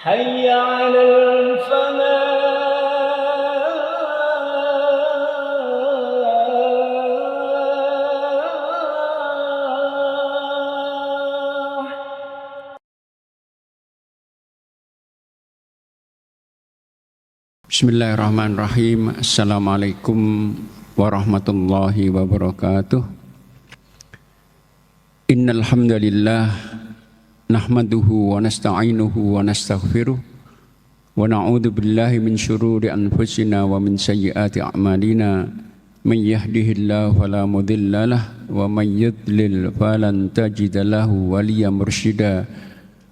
حي على الفلاح. Bismillahirrahmanirrahim. Assalamualaikum warahmatullahi wabarakatuh. Innal hamdalillah nahmaduhu wa nasta'inuhu wa nastaghfiruh wa na'udzu billahi min syururi anfusina wa min sayyiati a'malina. Man yahdihillahu fala mudilla lahu wa man yudlil falan tajida lahu waliyyan mursyida.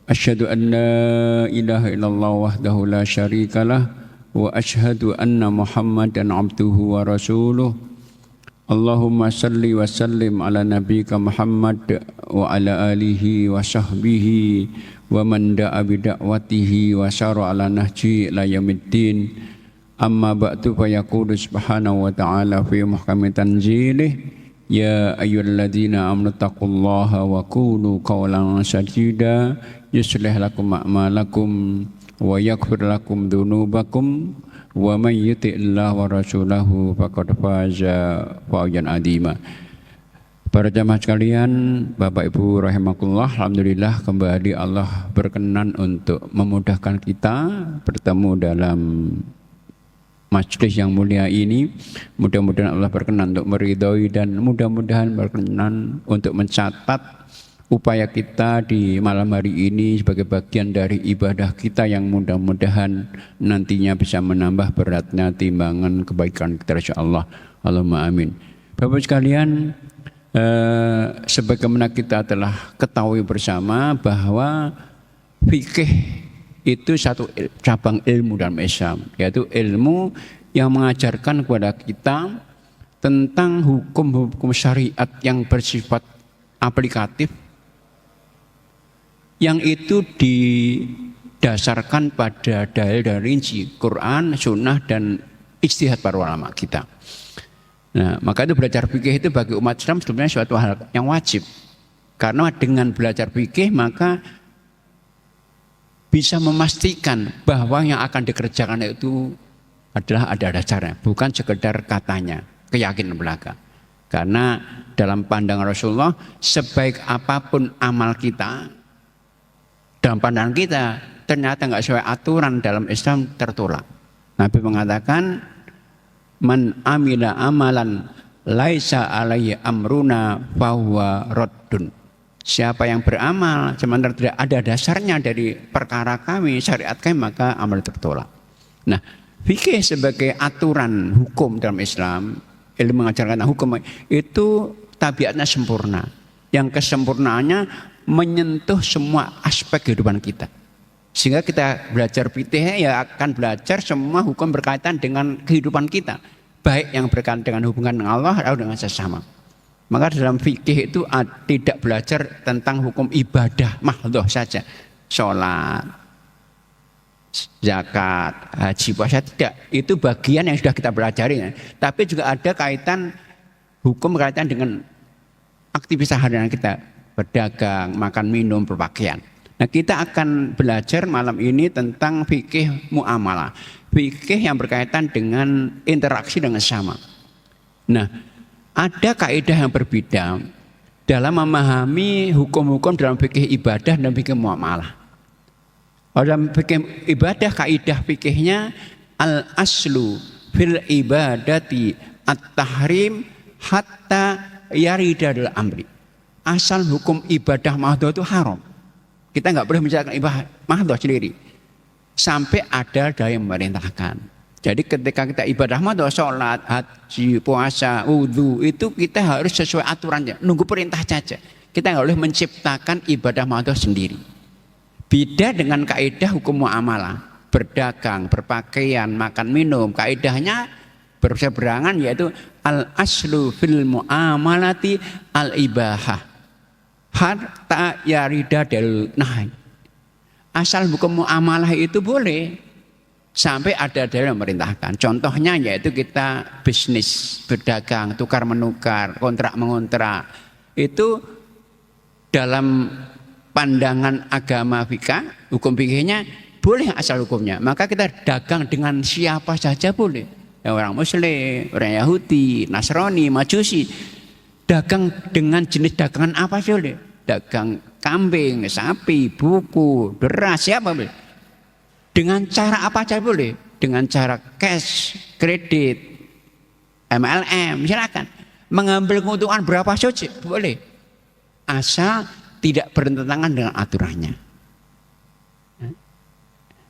Asyhadu an la ilaha illallah wahdahu la syarika lah wa asyhadu anna Muhammadan abduhu wa rasuluh. Allahumma salli wa sallim ala nabiyyika Muhammad wa ala alihi wa sahbihi wa man da'a bi da'watihi wa syara ala nahji ila yaumiddin. Amma ba'du fa yaqulu subhanahu wa ta'ala fi muhkami tanzilih, ya ayyuhalladzina amanu taqullaha wa qulu qawlan sadida yuslih lakum a'malakum wa yaghfir lakum dzunubakum wa may yuti'illah wa rasulahu faqad faza fawzan adzima. Para jamaah sekalian, Bapak Ibu rahimakumullah, alhamdulillah kembali Allah berkenan untuk memudahkan kita bertemu dalam majelis yang mulia ini. Mudah-mudahan Allah berkenan untuk meridhoi dan mudah-mudahan berkenan untuk mencatat upaya kita di malam hari ini sebagai bagian dari ibadah kita yang mudah-mudahan nantinya bisa menambah beratnya timbangan kebaikan kita, insyaallah. Allahumma amin. Bapak sekalian, sebagaimana kita telah ketahui bersama bahwa fikih itu satu cabang ilmu dalam Islam, yaitu ilmu yang mengajarkan kepada kita tentang hukum-hukum syariat yang bersifat aplikatif, yang itu didasarkan pada dalil dan rinci Quran, Sunnah, dan ijtihad para ulama kita. Nah, maka itu belajar fikih itu bagi umat Islam sebenarnya suatu hal yang wajib. Karena dengan belajar fikih maka bisa memastikan bahwa yang akan dikerjakan itu adalah ada dasarnya, bukan sekedar katanya, keyakinan belaka. Karena dalam pandangan Rasulullah, sebaik apapun amal kita, dalam pandangan kita ternyata nggak sesuai aturan dalam Islam, tertolak. Nabi mengatakan, man amila amalan laisa alaihi amruna fahuwa raddun. Siapa yang beramal sementara tidak ada dasarnya dari perkara kami, syariat kami, maka amal tertolak. Nah, fikih sebagai aturan hukum dalam Islam, ilmu mengajarkan hukum itu tabiatnya sempurna. Yang kesempurnaannya menyentuh semua aspek kehidupan kita. Sehingga kita belajar fikih ya akan belajar semua hukum berkaitan dengan kehidupan kita, baik yang berkaitan dengan hubungan dengan Allah atau dengan sesama. Maka dalam fikih itu tidak belajar tentang hukum ibadah mahdhah saja, sholat, zakat, haji, puasa, tidak. Itu bagian yang sudah kita pelajari. Tapi juga ada kaitan hukum berkaitan dengan aktivitas harian kita, berdagang, makan, minum, berpakaian. Nah, kita akan belajar malam ini tentang fikih muamalah, fikih yang berkaitan dengan interaksi dengan sesama. Nah, ada kaidah yang berbeda dalam memahami hukum-hukum dalam fikih ibadah dan fikih muamalah. Dalam fikih ibadah, kaidah fikihnya al-aslu fil ibadati at-tahrim hatta yaridal amri. Asal hukum ibadah mahdhah itu haram. Kita nggak boleh menjalankan ibadah mahdhah sendiri sampai ada dari yang memerintahkan. Jadi ketika kita ibadah mahdhah, sholat, haji, puasa, wudhu, itu kita harus sesuai aturannya, nunggu perintah saja. Kita nggak boleh menciptakan ibadah mahdhah sendiri. Beda dengan kaidah hukum muamalah, berdagang, berpakaian, makan, minum. Kaidahnya berseberangan, yaitu al-aslu fil muamalati al-ibahah hatta yarida del nahi. Asal hukum muamalah itu boleh sampai ada dalil yang memerintahkan. Contohnya yaitu kita bisnis, berdagang, tukar menukar, kontrak mengontrak. Itu dalam pandangan agama fikih, hukum fikihnya boleh asal hukumnya. Maka kita dagang dengan siapa saja boleh. Ya, orang Muslim, orang Yahudi, Nasrani, Majusi. Dagang dengan jenis dagangan apa sih boleh? Dagang kambing, sapi, buku, beras, siapa boleh? Dengan cara apa saja boleh? Dengan cara cash, kredit, MLM, silakan. Mengambil keuntungan berapa saja boleh. Asal tidak bertentangan dengan aturannya.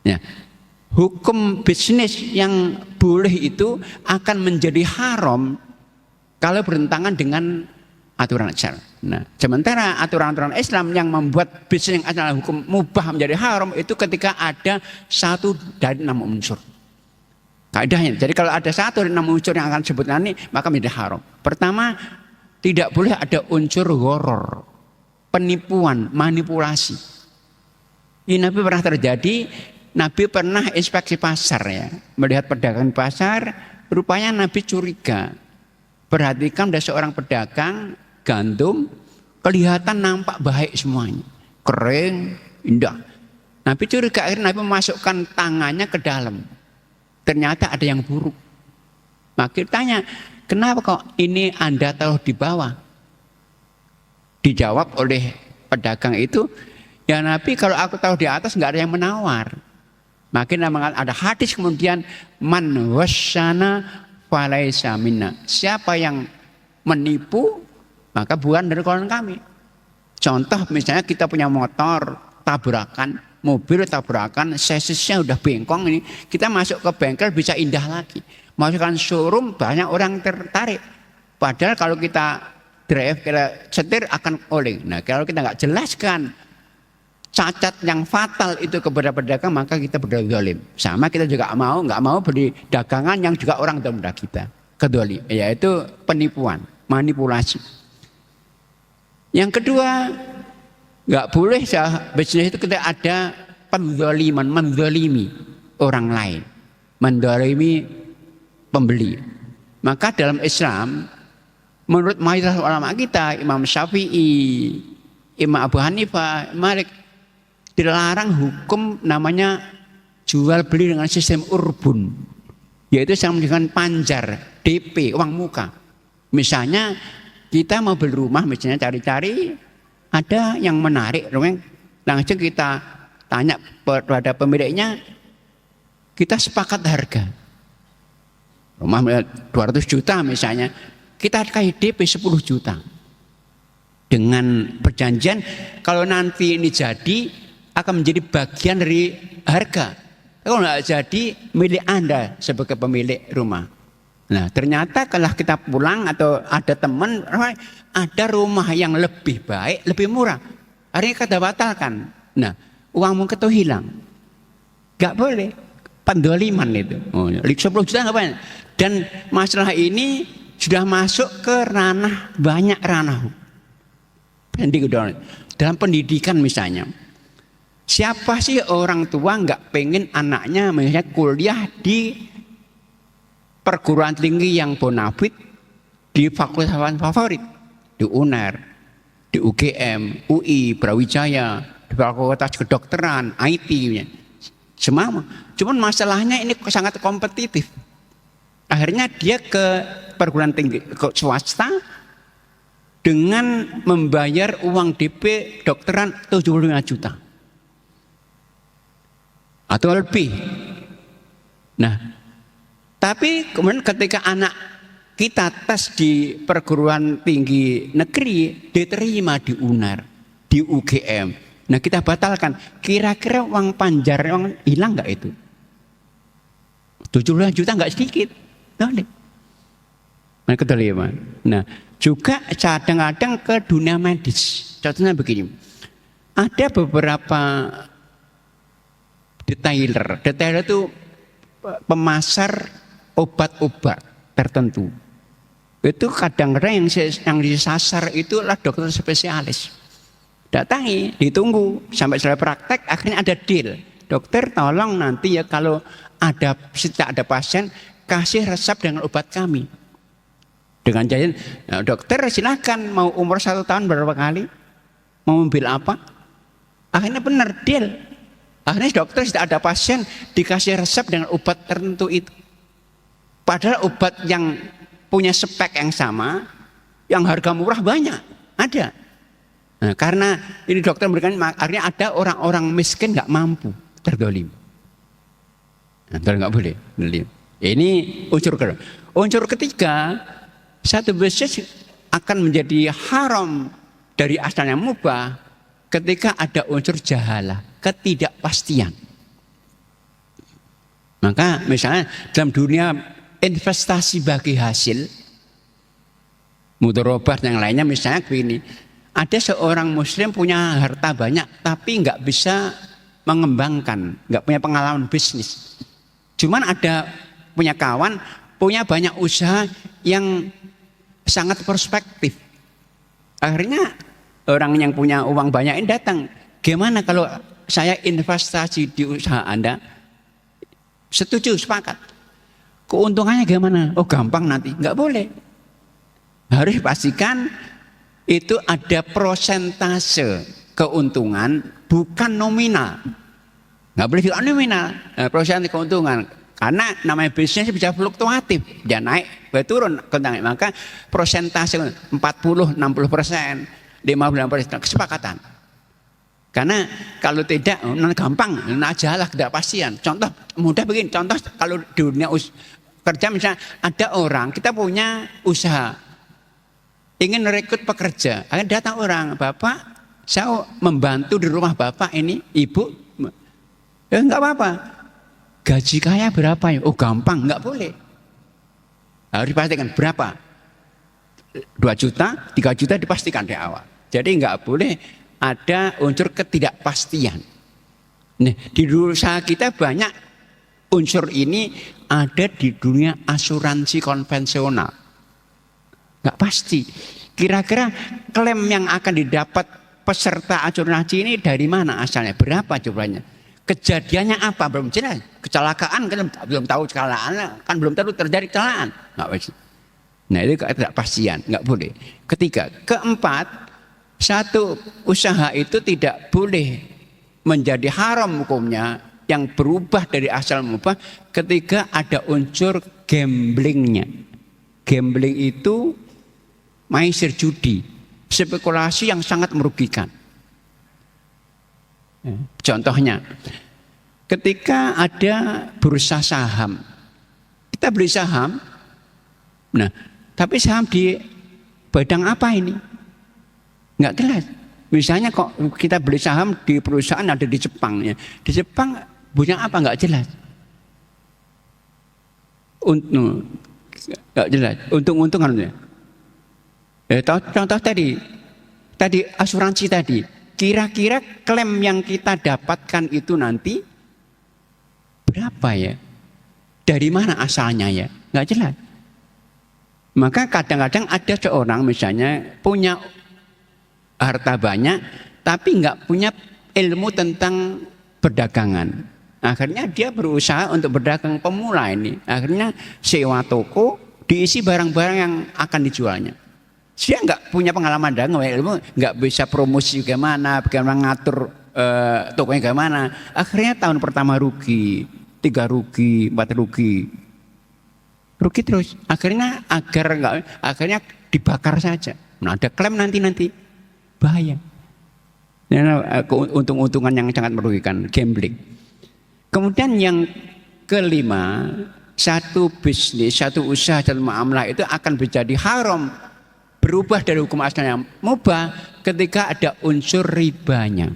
Ya. Hukum bisnis yang boleh itu akan menjadi haram kalau bertentangan dengan aturan Islam. Nah, sementara aturan-aturan Islam yang membuat bisnis yang adalah hukum mubah menjadi haram itu ketika ada 1 dari 6 unsur. Kaidahnya. Jadi kalau ada 1 dari 6 unsur yang akan disebut nanti, maka menjadi haram. Pertama, tidak boleh ada unsur gharar, penipuan, manipulasi. Ini Nabi pernah terjadi. Nabi pernah inspeksi pasar ya, melihat pedagang pasar, rupanya Nabi curiga. Perhatikan ada seorang pedagang gandum, kelihatan nampak baik semuanya, kering, indah. Nabi curiga, akhirnya Nabi memasukkan tangannya ke dalam. Ternyata ada yang buruk. Maka tanya, kenapa kok ini Anda taruh di bawah? Dijawab oleh pedagang itu, ya Nabi kalau aku taruh di atas nggak ada yang menawar. Makin ada hadis kemudian man wasyana falaisa minna. Siapa yang menipu maka bukan dari golongan kami. Contoh misalnya kita punya motor tabrakan, mobil tabrakan, sesisnya udah bengkong ini, kita masuk ke bengkel bisa indah lagi. Masukkan showroom banyak orang tertarik. Padahal kalau kita drive, kita setir akan oleng. Nah kalau kita nggak jelaskan cacat yang fatal itu kepada pedagang, maka kita berbuat zalim. Sama kita juga nggak mau beli dagangan yang juga orang tua kita kedoli, yaitu penipuan, manipulasi. Yang kedua, nggak boleh bisnis itu kita ada penzaliman, menzalimi orang lain, menzalimi pembeli. Maka dalam Islam, menurut mayoritas ulama kita, Imam Syafi'i, Imam Abu Hanifah, Malik, dilarang hukum namanya jual beli dengan sistem urbun, yaitu sama dengan panjar, DP, uang muka. Misalnya kita mau beli rumah, misalnya cari-cari ada yang menarik, langsung kita tanya pada pemiliknya, kita sepakat harga. Rumah 200 juta misalnya, kita kasih DP 10 juta. Dengan perjanjian kalau nanti ini jadi akan menjadi bagian dari harga. Kalau nggak jadi milik Anda sebagai pemilik rumah. Nah ternyata kalau kita pulang atau ada teman ada rumah yang lebih baik, lebih murah, akhirnya kita batalkan. Nah uangmu itu hilang, nggak boleh, pendoliman itu. 10 juta nggak banyak. Dan masalah ini sudah masuk ke ranah banyak ranah. Dalam pendidikan misalnya. Siapa sih orang tua nggak pengen anaknya misalnya kuliah di perguruan tinggi yang bonafit, di fakultas favorit, di UNER, di UGM, UI, Brawijaya, di fakultas kedokteran, IT, semua. Cuman masalahnya ini sangat kompetitif. Akhirnya dia ke perguruan tinggi ke swasta dengan membayar uang DP dokteran 75 juta. Atau lebih. Nah, tapi kemudian ketika anak kita tes di perguruan tinggi negeri, diterima di UNER, di UGM. Nah kita batalkan. Kira-kira uang panjar, uang hilang nggak itu? 75 juta nggak sedikit. Mereka terima. Nah juga kadang-kadang ke dunia medis. Contohnya begini. Ada beberapa detailer itu pemasar obat-obat tertentu. Itu kadang-kadang yang disasar itulah dokter spesialis. Datangi, ditunggu sampai selesai praktek, akhirnya ada deal. Dokter tolong nanti ya kalau tidak ada pasien kasih resep dengan obat kami. Dengan janjian, nah, dokter silakan mau umur 1 tahun berapa kali, mau mobil apa, akhirnya benar deal. Akhirnya dokter tidak ada pasien dikasih resep dengan obat tertentu itu. Padahal obat yang punya spek yang sama, yang harga murah banyak, ada. Nah, karena ini dokter memberikan, akhirnya ada orang-orang miskin nggak mampu, terdolim. Nah, nggak boleh. Ini unsur kedua. Unsur ketiga, satu bisnis akan menjadi haram dari asalnya mubah ketika ada unsur jahalah, ketidakpastian. Maka misalnya dalam dunia investasi bagi hasil, mudharabah yang lainnya, misalnya begini, ada seorang muslim punya harta banyak tapi nggak bisa mengembangkan, nggak punya pengalaman bisnis. Cuman ada punya kawan, punya banyak usaha yang sangat prospektif. Akhirnya orang yang punya uang banyak ini datang, gimana kalau saya investasi di usaha Anda? Setuju, sepakat. Keuntungannya gimana? Oh gampang nanti. Nggak boleh. Harus pastikan itu ada prosentase keuntungan, bukan nominal. Nggak boleh juga nominal. Prosentase keuntungan. Karena namanya bisnis bisa fluktuatif. Dia naik, dia turun. Maka prosentase 40, 60%, 50%, kesepakatan. Karena kalau tidak, gampang, jahalah, ketidakpastian. Contoh mudah begini, contoh kalau di dunia kerja misalnya ada orang, kita punya usaha, ingin merekrut pekerja, akan datang orang, Bapak, saya membantu di rumah Bapak ini, Ibu, enggak apa-apa, gaji kaya berapa ya? Oh gampang, enggak boleh, harus dipastikan berapa, 2 juta, 3 juta dipastikan di awal. Jadi enggak boleh ada unsur ketidakpastian. Nah, di usaha kita banyak unsur ini ada di dunia asuransi konvensional. Nggak pasti. Kira-kira klaim yang akan didapat peserta asuransi ini dari mana asalnya? Berapa jumlahnya? Kejadiannya apa? Belum jelas. Kecelakaan kan belum tahu kecelakaan, kan belum tahu terjadi kecelakaan. Nggak pasti. Nah itu ketidakpastian, nggak boleh. Ketiga, keempat, satu usaha itu tidak boleh menjadi haram hukumnya yang berubah dari asal mubah ketika ada unsur gamblingnya. Gambling itu maisir judi, spekulasi yang sangat merugikan. Contohnya, ketika ada bursa saham, kita beli saham, nah, tapi saham di bidang apa ini? Nggak jelas. Misalnya kok kita beli saham di perusahaan ada di Jepang, ya. Di Jepang punya apa nggak jelas. Nggak jelas. Untung-untungan. Contoh tadi asuransi tadi. Kira-kira klaim yang kita dapatkan itu nanti berapa ya? Dari mana asalnya ya? Nggak jelas. Maka kadang-kadang ada seorang misalnya punya harta banyak, tapi nggak punya ilmu tentang perdagangan. Akhirnya dia berusaha untuk berdagang pemula ini. Akhirnya sewa toko, diisi barang-barang yang akan dijualnya. Dia nggak punya pengalaman dagang, ilmu, nggak bisa promosi bagaimana ngatur tokonya bagaimana. Akhirnya tahun pertama rugi, 3 rugi, 4 rugi, rugi terus. Akhirnya akhirnya dibakar saja. Nah ada klaim nanti bahaya. Untung-untungan yang sangat merugikan, gambling. Kemudian yang kelima, satu bisnis, satu usaha dan muamalah itu akan menjadi haram, berubah dari hukum asalnya mubah ketika ada unsur ribanya.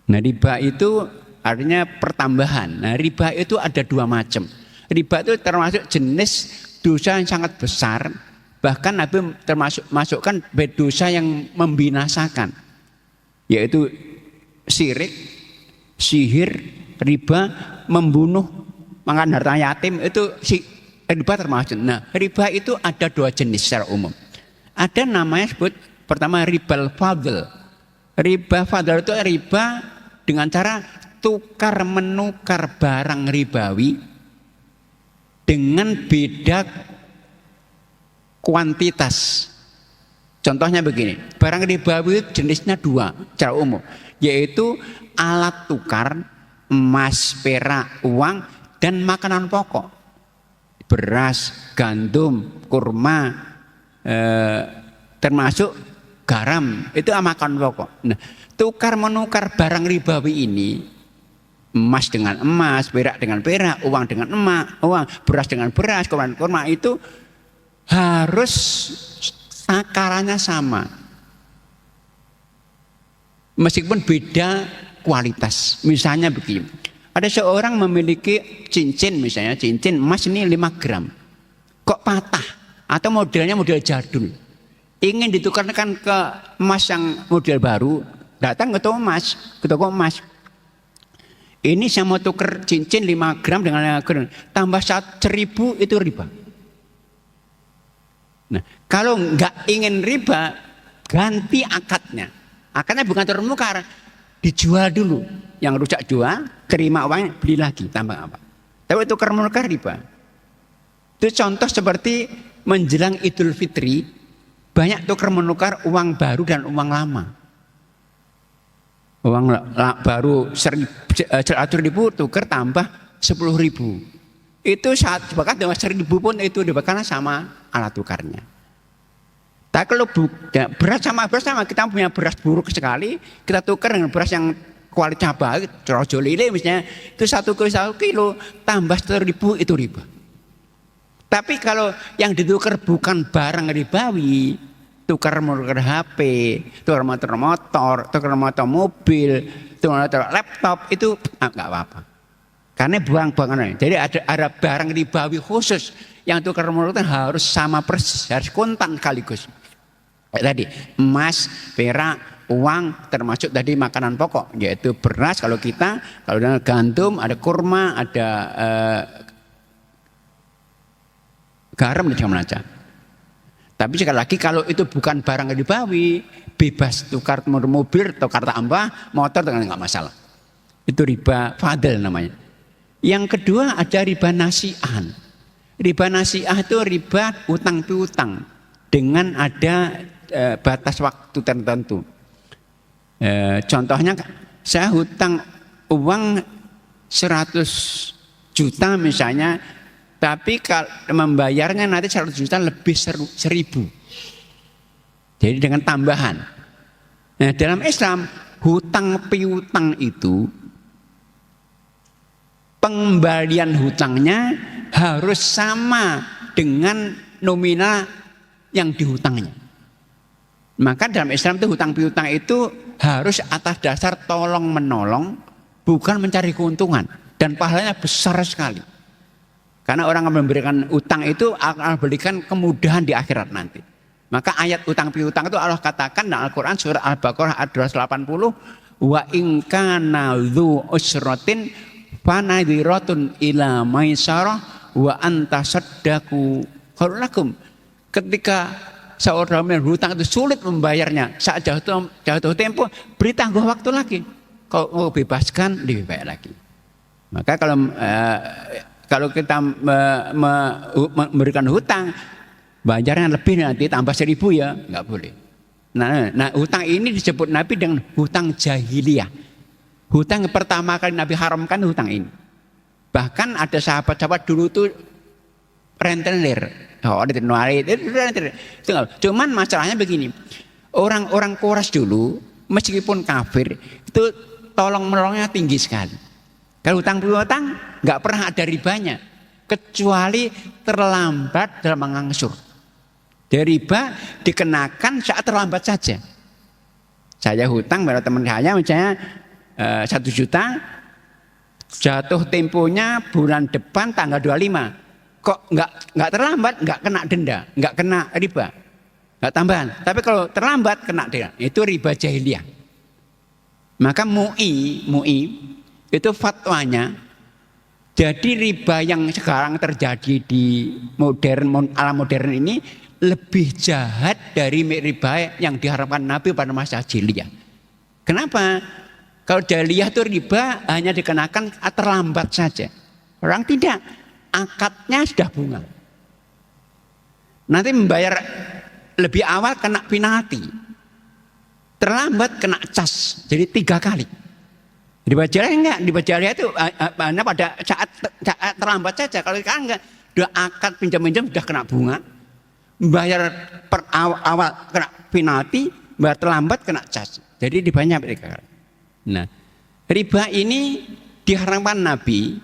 Nah riba itu artinya pertambahan. Nah riba itu ada 2 macam. Riba itu termasuk jenis dosa yang sangat besar, bahkan Nabi masukkan dosa yang membinasakan, yaitu syirik, sihir, riba, membunuh, makan harta yatim, itu riba termasuk. Nah riba itu ada 2 jenis secara umum. Ada namanya sebut pertama ribal fadl. Riba fadl itu riba dengan cara tukar menukar barang ribawi dengan beda kuantitas. Contohnya begini, barang ribawi jenisnya 2 secara umum, yaitu alat tukar emas, perak, uang, dan makanan pokok. Beras, gandum, kurma, termasuk garam, itu makanan pokok. Nah, tukar menukar barang ribawi ini, emas dengan emas, perak dengan perak, uang dengan uang, beras dengan beras, kurma dengan kurma, itu harus takarannya sama. Meskipun beda kualitas. Misalnya begini, ada seorang memiliki cincin, misalnya cincin emas ini 5 gram, kok patah atau modelnya model jadul, ingin ditukarkan ke emas yang model baru, datang ke toko emas. Ini saya mau tukar cincin 5 gram dengan 5 gram, tambah 1.000, itu riba. Nah, kalau nggak ingin riba, ganti akadnya. Akadnya bukan tukar menukar, dijual dulu. Yang rusak jual, terima uangnya, beli lagi, tambah apa. Tapi tukar menukar riba. Itu contoh seperti menjelang Idul Fitri, banyak tukar menukar uang baru dan uang lama. Uang baru 100.000 tukar tambah 10.000. Itu saat bahkan dengan 1.000 pun itu dibakar sama alat tukarnya. Tak kalau beras sama kita punya beras buruk sekali, kita tukar dengan beras yang kualitasnya baik, rojo lele misalnya, itu 1 kilo tambah 1.000, itu riba. Tapi kalau yang ditukar bukan barang ribawi, tukar menukar HP, tukar motor, tukar motor mobil, tukar motor laptop, itu enggak apa-apa. Karena buang-buangan. Jadi ada barang ribawi khusus yang tukar menukar harus sama persis, harus kontan sekaligus. Kayak tadi emas, perak, uang, termasuk tadi makanan pokok, yaitu beras kalau kita, kalau ada gandum, ada kurma, ada garam dan macam-macam. Tapi sekali lagi kalau itu bukan barang ribawi, bebas tukar mobil, tukar tambah, motor dengan nggak masalah. Itu riba fadl namanya. Yang kedua ada riba nasi'an. Riba nasi'ah itu riba utang piutang dengan ada batas waktu tertentu. Contohnya saya hutang uang 100 juta misalnya, tapi kalau membayarnya nanti 100 juta lebih 1.000. Jadi dengan tambahan. Nah, dalam Islam hutang piutang itu pengembalian hutangnya harus sama dengan nominal yang dihutangnya. Maka dalam Islam itu hutang piutang itu harus atas dasar tolong menolong, bukan mencari keuntungan, dan pahalanya besar sekali. Karena orang yang memberikan utang itu akan memberikan kemudahan di akhirat nanti. Maka ayat utang piutang itu Allah katakan dalam Al-Quran surah Al-Baqarah ayat 280, wa in kana dzu usratin fanadhiratun ila maisarah wa antasaddaqu khairul lakum. Ketika seorang yang berhutang itu sulit membayarnya saat jatuh tempo, beri tangguh waktu lagi. Kalau mau bebaskan lebih baik lagi. Maka kalau kita memberikan hutang, bayarnya lebih nanti tambah 1.000 ya, nggak boleh. Nah, hutang ini disebut Nabi dengan hutang jahiliyah. Hutang yang pertama kali Nabi haramkan hutang ini. Bahkan ada sahabat-sahabat dulu tuh rentenir. Cuman masalahnya begini, orang-orang Quraisy dulu meskipun kafir itu tolong menolongnya tinggi sekali. Kalau hutang piutang nggak pernah ada ribanya, kecuali terlambat dalam mengangsur. Dari riba dikenakan saat terlambat saja. Saya hutang pada teman saya misalnya 1 juta, jatuh temponya bulan depan tanggal 25. Kok nggak terlambat, nggak kena denda, nggak kena riba, nggak tambahan. Tapi kalau terlambat kena denda, itu riba jahiliyah. Maka MUI itu fatwanya. Jadi riba yang sekarang terjadi di alam modern ini lebih jahat dari riba yang diharapkan Nabi pada masa jahiliyah. Kenapa? Kalau jahiliyah itu riba hanya dikenakan terlambat saja. Orang tidak. Akadnya sudah bunga. Nanti membayar lebih awal kena penalti. Terlambat kena cas. Jadi 3 kali. Riba jariah enggak, riba jariah itu hanya pada saat terlambat saja. Kalau sekarang enggak, sudah akad pinjam-pinjam sudah kena bunga, bayar per awal kena penalti, bayar terlambat kena cas. Jadi ribanya mereka. Nah, riba ini diharamkan Nabi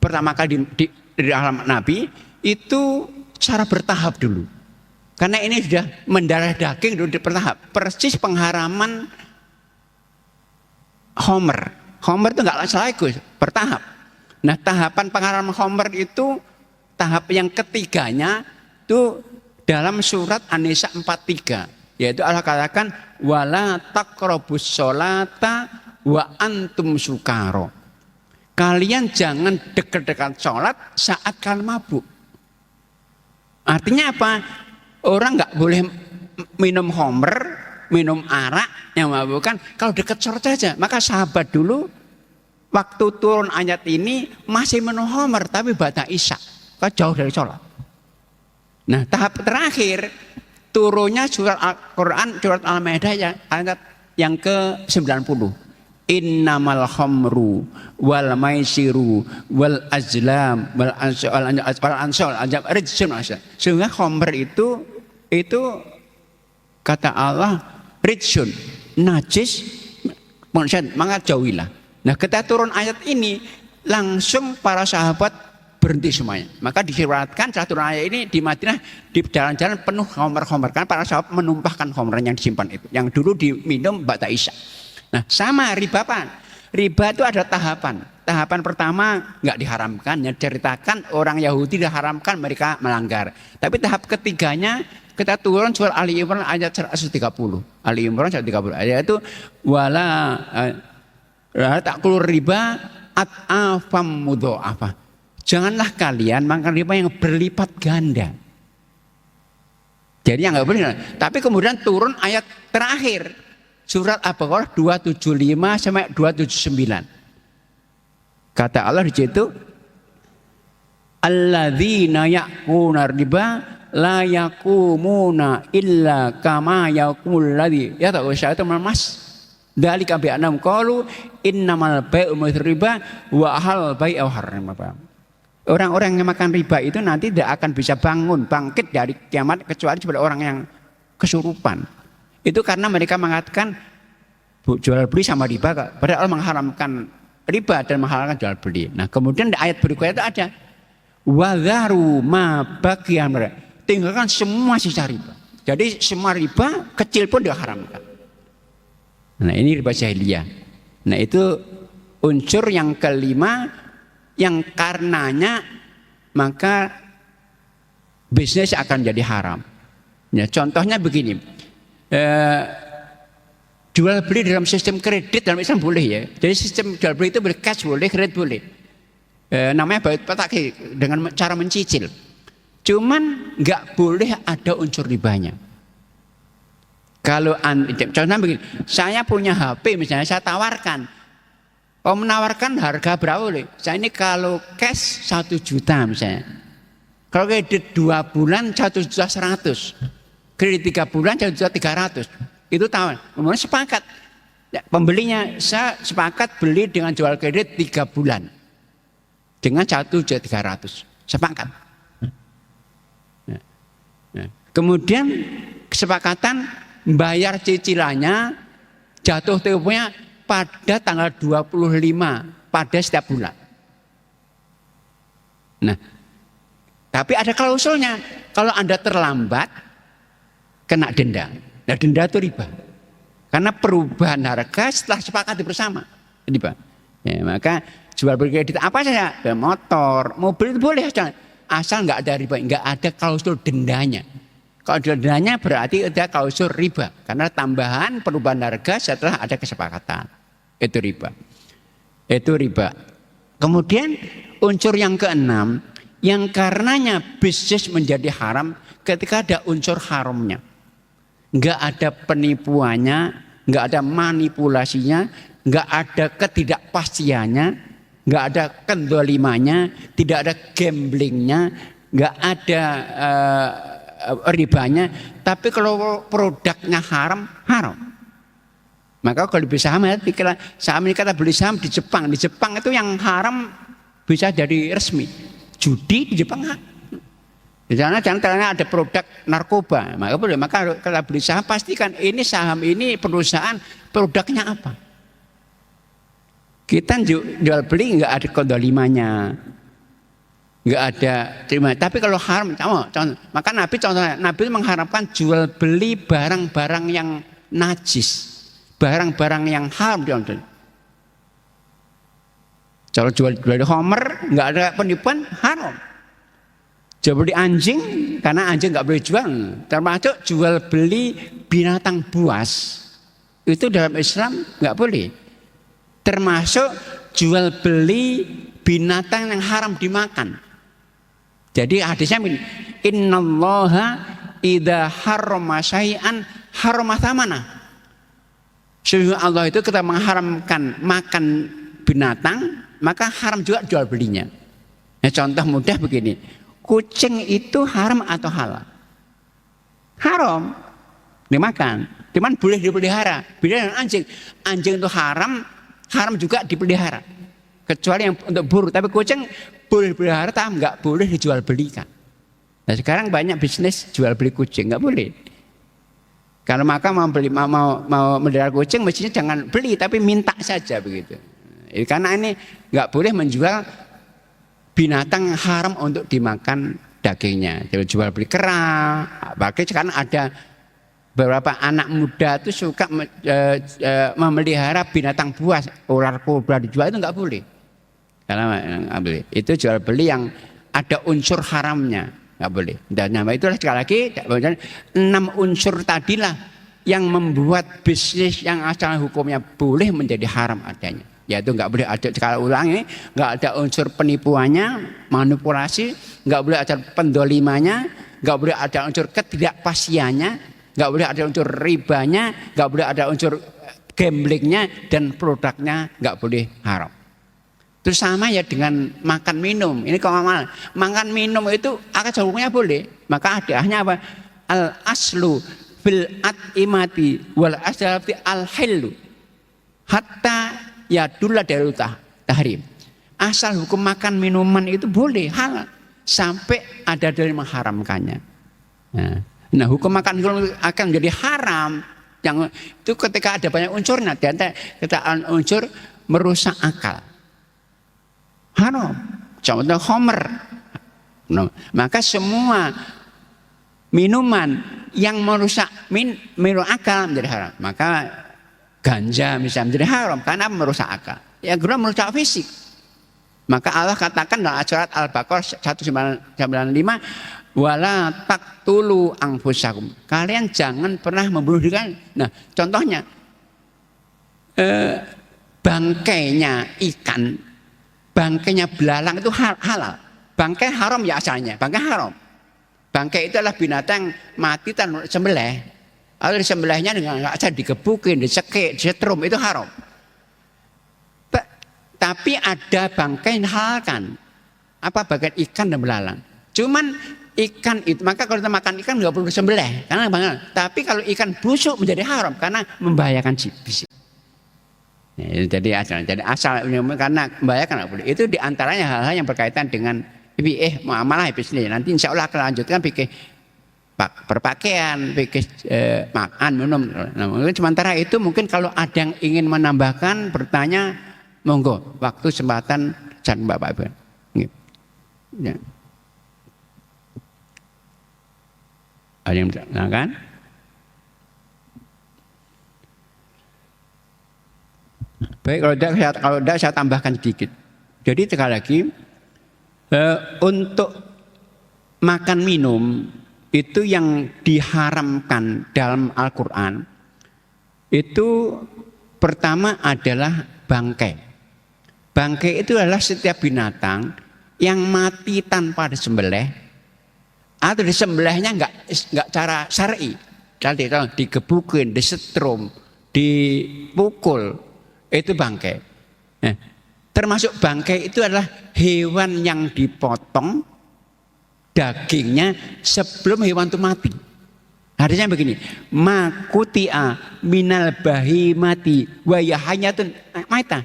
pertama kali di alam Nabi itu secara bertahap dulu. Karena ini sudah mendarah daging dulu bertahap. Persis pengharaman Homer. Homer itu enggak sekaligus, bertahap. Nah, tahapan pengharaman Homer itu tahap yang ketiganya itu dalam surat An-Nisa 43, yaitu Allah katakan wala taqrabus sholata wa antum sukaro. Kalian jangan dekat-dekat sholat saat kalian mabuk. Artinya apa? Orang enggak boleh minum Homer, minum arak yang memabukkan kalau dekat sholat saja. Maka sahabat dulu waktu turun ayat ini masih minum Homer tapi ba'da isya, jauh dari sholat. Nah, tahap terakhir turunnya surat Al-Quran, surat Al-Maidah ayat yang ke-90. Innamal khamru wal maisiru wal azlam wal ansol rijsun. Sehingga khamr itu kata Allah rijsun, najis, maka jauhilah. Nah, ketika turun ayat ini langsung para sahabat berhenti semuanya. Maka diriwayatkan setelah turun ayat ini di Madinah di jalan-jalan penuh khamr kan para sahabat menumpahkan khamr yang disimpan itu, yang dulu diminum ba'da isya. Nah, sama riba apa? Riba itu ada tahapan. Tahapan pertama nggak diharamkan, yang ceritakan orang Yahudi diharamkan, mereka melanggar. Tapi tahap ketiganya kita turun surat Ali Imran ayat 130. Ali Imran 130 ayat itu wala ta'kulur riba at'afam mudha'afa. Janganlah kalian makan riba yang berlipat ganda. Jadi yang nggak boleh. Tapi kemudian turun ayat terakhir surat Al-Baqarah 275 sampai 279. Kata Allah di situ, alladzina ya'kuluna riba la yaqumuna illa kama yaqumul ladzi yata'u syaitan mas dzalika bi annahum qalu innamal bai'u mithl riba wa hal bai'u haram. Orang-orang yang makan riba itu nanti tidak akan bisa bangkit dari kiamat kecuali seperti orang yang kesurupan. Itu karena mereka mengatakan jual beli sama riba, padahal mengharamkan riba dan menghalalkan jual beli. Nah, kemudian di ayat berikutnya itu ada wadharu ma baqiya, tinggalkan semua sisa riba. Jadi semua riba kecil pun diharamkan. Nah, ini riba jahiliyah. Nah, itu unsur yang kelima yang karenanya maka bisnis akan jadi haram. Ya, contohnya begini, jual beli dalam sistem kredit dalam Islam boleh ya. Jadi sistem jual beli itu boleh cash boleh, kredit boleh. Namanya bait pataki dengan cara mencicil. Cuman nggak boleh ada unsur ribanya. Kalau contohnya begini, saya punya HP misalnya, saya tawarkan. Menawarkan harga berapa boleh? Saya ini kalau cash 1 juta misalnya. Kalau kredit 2 bulan 1.100.000. Kredit 3 bulan 1.300.000. Itu tawar. Kemudian sepakat. Ya, pembelinya saya sepakat beli dengan jual kredit 3 bulan. Dengan 1.300.000. Sepakat. Kemudian kesepakatan bayar cicilannya jatuh temponya pada tanggal 25 pada setiap bulan. Nah, tapi ada klausulnya. Kalau Anda terlambat kena denda. Nah, denda itu riba. Karena perubahan harga setelah sepakati bersama. Riba. Ya, maka jual beli kredit apa saja, motor, mobil itu boleh asal nggak ada riba, nggak ada klausul dendanya. Kalau dendanya berarti ada klausul riba karena tambahan perubahan harga setelah ada kesepakatan. Itu riba. Itu riba. Kemudian unsur yang keenam yang karenanya bisnis menjadi haram ketika ada unsur haramnya. Enggak ada penipuannya, enggak ada manipulasinya, enggak ada ketidakpastiannya, enggak ada kendolimannya, tidak ada gamblingnya, enggak ada ribanya. Tapi kalau produknya haram, haram. Maka kalau beli saham, saham ini kata beli saham di Jepang. Di Jepang itu yang haram bisa jadi resmi. Judi di Jepang. Di sana jangan ada produk narkoba. Maka boleh. Maka kalau beli saham pastikan ini saham ini perusahaan produknya apa. Kita jual beli nggak ada kondolimanya, nggak ada terima. Tapi kalau haram, maka Nabi mengharapkan jual beli barang-barang yang najis, barang-barang yang haram diambil. Kalau jual homer nggak ada penipuan haram. Jual beli anjing karena anjing nggak boleh jual. Termasuk jual beli binatang buas itu dalam Islam nggak boleh. Termasuk jual beli binatang yang haram dimakan. Jadi hadisnya begini, innallaha idza harrama syai'an harrama thamana. Sesungguhnya Allah itu ketika mengharamkan makan binatang, maka haram juga jual belinya. Nah, contoh mudah begini, kucing itu haram atau halal? Haram dimakan, cuman boleh dipelihara. Beda dengan anjing. Anjing itu haram juga dipelihara. Kecuali yang untuk buruk, tapi kucing boleh dipelihara, tapi nggak boleh dijual belikan. Nah, sekarang banyak bisnis jual beli kucing, nggak boleh. Kalau maka mau melihara kucing, mestinya jangan beli, tapi minta saja begitu. Karena ini nggak boleh menjual binatang haram untuk dimakan dagingnya. Jual beli kera, apalagi sekarang ada beberapa anak muda itu suka memelihara binatang buas, ular kobra dijual, itu nggak boleh. Karena itu jual beli yang ada unsur haramnya, nggak boleh. Dan nama itulah sekali lagi 6 unsur tadilah yang membuat bisnis yang asal hukumnya boleh menjadi haram adanya. Yaitu nggak boleh ada, sekali ulangi, nggak ada unsur penipuannya, manipulasi, nggak boleh ada pendolimannya, nggak boleh ada unsur ketidakpastiannya, nggak boleh ada unsur ribanya, nggak boleh ada unsur gamblingnya, dan produknya nggak boleh haram. Terus sama ya dengan makan minum. Ini kalau makan minum itu akad hukumnya boleh. Maka adanya apa? Al aslu fil at'imati wal aslu al hillu hatta ya dula dari tahrim. Asal hukum makan minuman itu boleh halal sampai ada dalil mengharamkannya. Nah, hukum makan minuman akan menjadi haram yang itu ketika ada banyak unsurnya. Ketika unsur merusak akal, haram. Contoh homer. No. Maka semua minuman yang merusak minum akal menjadi haram. Maka ganja misalnya menjadi haram karena merusak akal. Yang kedua merusak fisik. Maka Allah katakan dalam surat Al-Baqarah 195, wala taqtulu anfusakum. Kalian jangan pernah membunuh diri kalian. Nah, contohnya bangkainya ikan, bangkainya belalang itu halal. Bangkai haram ya asalnya, bangkai haram. Bangkai itu adalah binatang mati tanpa sembelih. Atau disembelihnya dengan nggak bisa digebukin, disekek, disetrum, itu haram. Tapi ada bangkai yang halalkan. Apa bagian ikan dan belalang. Cuman ikan itu, maka kalau kita makan ikan nggak perlu disembelih, karena bangkai. Tapi kalau ikan busuk menjadi haram karena membahayakan fisik. Ya, jadi asal karena membahayakan nggak boleh. Itu diantaranya hal-hal yang berkaitan dengan muamalah bisnis. Nanti insya Allah akan lanjutkan pikir berpakaian, makan, minum. Nah, sementara itu mungkin kalau ada yang ingin menambahkan, bertanya, monggo. Waktu kesempatan dan Bapak Ibu. Ya. Ada yang menanyakan? Baik, kalau tidak saya tambahkan sedikit. Jadi sekali lagi, untuk makan minum itu yang diharamkan dalam Al-Quran itu pertama adalah bangkai. Bangkai itu adalah setiap binatang yang mati tanpa disembelih atau disembelihnya nggak cara syar'i. Jadi digebukin, disetrum, dipukul, itu bangkai. Nah, termasuk bangkai itu adalah hewan yang dipotong dagingnya sebelum hewan itu mati. Hadisnya begini, ma kuti'a minal bahimati wa yahanyatun maita.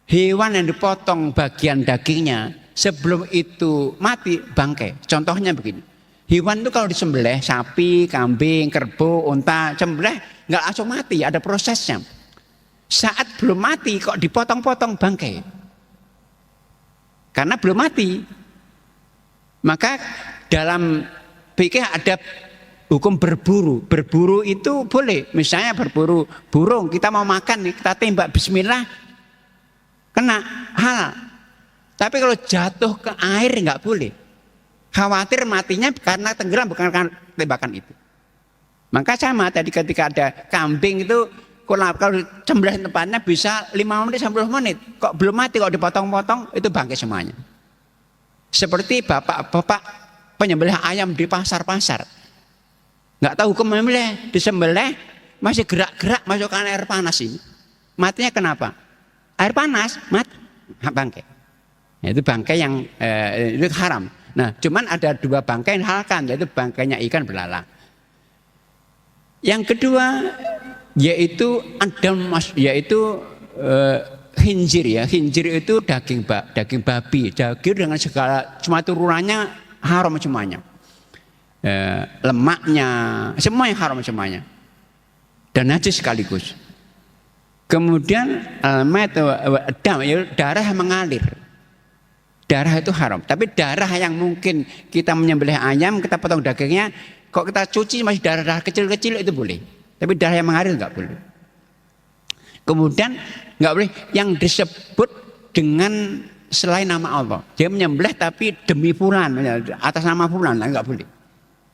Hewan yang dipotong bagian dagingnya sebelum itu mati bangkai. Contohnya begini. Hewan itu kalau disembelih, sapi, kambing, kerbau, unta, sembelih nggak langsung mati, ada prosesnya. Saat belum mati kok dipotong-potong bangkai. Karena belum mati. Maka dalam fikih ada hukum berburu. Berburu itu boleh. Misalnya berburu burung, kita mau makan nih, kita tembak bismillah, kena halal. Tapi kalau jatuh ke air nggak boleh. Khawatir matinya karena tenggelam, bukan karena tembakan itu. Maka sama tadi ketika ada kambing itu, kalau sembelih tempatnya bisa 5 menit sampai 10 menit. Kok belum mati, kok dipotong-potong, itu bangkai semuanya. Seperti bapak-bapak penyembelih ayam di pasar-pasar. Nggak tahu hukum menyembelih, disembelih masih gerak-gerak masukkan air panas ini. Matinya kenapa? Air panas, mati, bangkai. Nah, itu bangkai yang itu haram. Nah, cuman ada 2 bangkai yang halalkan, yaitu bangkainya ikan belalang. Yang kedua yaitu khinzir ya. Khinzir itu daging babi, daging dengan segala semua turunannya haram semuanya. Lemaknya, semuanya haram semuanya. Dan najis sekaligus. Kemudian darah yang mengalir. Darah itu haram. Tapi darah yang mungkin kita menyembelih ayam, kita potong dagingnya, kok kita cuci masih darah kecil-kecil itu boleh. Tapi darah yang mengalir nggak boleh. Kemudian nggak boleh yang disebut dengan selain nama Allah. Dia menyembelih tapi demi fulan, atas nama fulan, nggak boleh.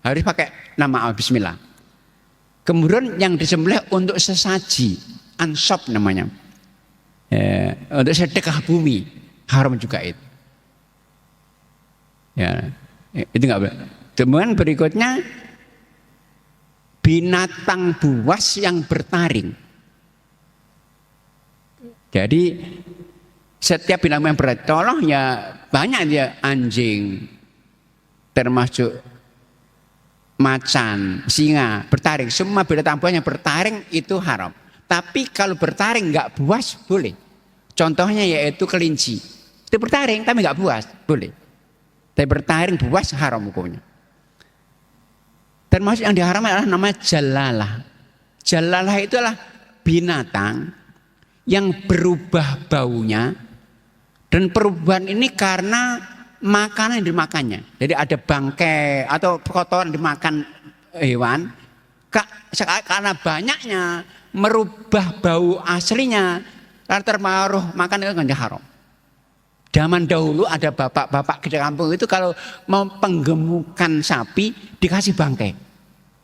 Harus pakai nama Allah, bismillah. Kemudian yang disembelih untuk sesaji, ansab namanya. Untuk sedekah bumi, haram juga itu. Ya, itu nggak boleh. Kemudian berikutnya binatang buas yang bertaring. Jadi setiap binatang yang bertaring ya banyak dia, anjing, termasuk macan, singa, bertaring. Semua binatang buas yang bertaring itu haram. Tapi kalau bertaring nggak buas boleh. Contohnya yaitu kelinci. Itu bertaring tapi nggak buas boleh. Tapi bertaring buas haram hukumnya. Termasuk yang diharamkan adalah namanya jalalah. Jalalah itu adalah binatang yang berubah baunya, dan perubahan ini karena makanan yang dimakannya. Jadi ada bangkai atau kotoran dimakan hewan, karena banyaknya merubah bau aslinya, karena terpengaruh makan itu kan haram. Zaman dahulu ada bapak-bapak di kampung itu kalau mau penggemukan sapi dikasih bangkai.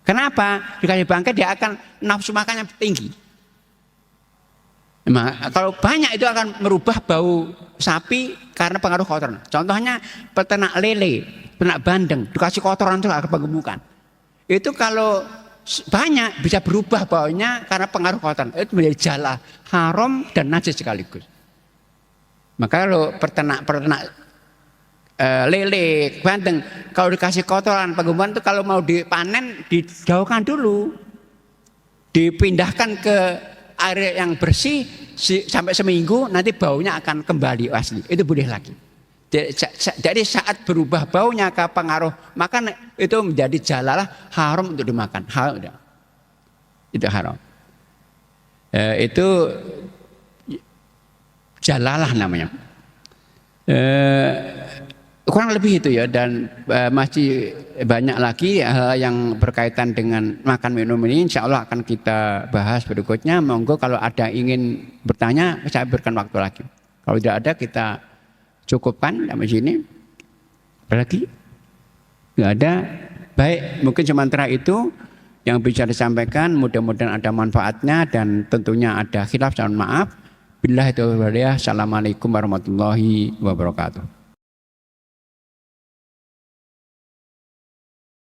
Kenapa? Dikasih bangkai dia akan nafsu makannya tinggi. Nah, kalau banyak itu akan merubah bau sapi karena pengaruh kotoran. Contohnya peternak lele, peternak bandeng dikasih kotoran itu akan penggemukan. Itu kalau banyak bisa berubah baunya karena pengaruh kotoran. Itu menjadi jala, haram dan najis sekaligus. Maka kalau peternak lele, bandeng, kalau dikasih kotoran penggemukan itu kalau mau dipanen dijauhkan dulu, dipindahkan ke air yang bersih sampai seminggu, nanti baunya akan kembali asli. Itu boleh lagi. Jadi saat berubah baunya ke pengaruh makan itu menjadi jalalah, haram untuk dimakan. Haram, itu haram. Itu jalalah namanya. Kurang lebih itu ya, dan masih banyak lagi hal yang berkaitan dengan makan minum ini, insya Allah akan kita bahas berikutnya. Monggo kalau ada ingin bertanya, saya berikan waktu lagi. Kalau tidak ada kita cukupkan sampai sini. Ada lagi? Tidak ada. Baik, mungkin sementara itu yang bisa disampaikan, mudah-mudahan ada manfaatnya dan tentunya ada khilaf, mohon maaf. Billahi taufiq wal hidayah. Assalamualaikum warahmatullahi wabarakatuh.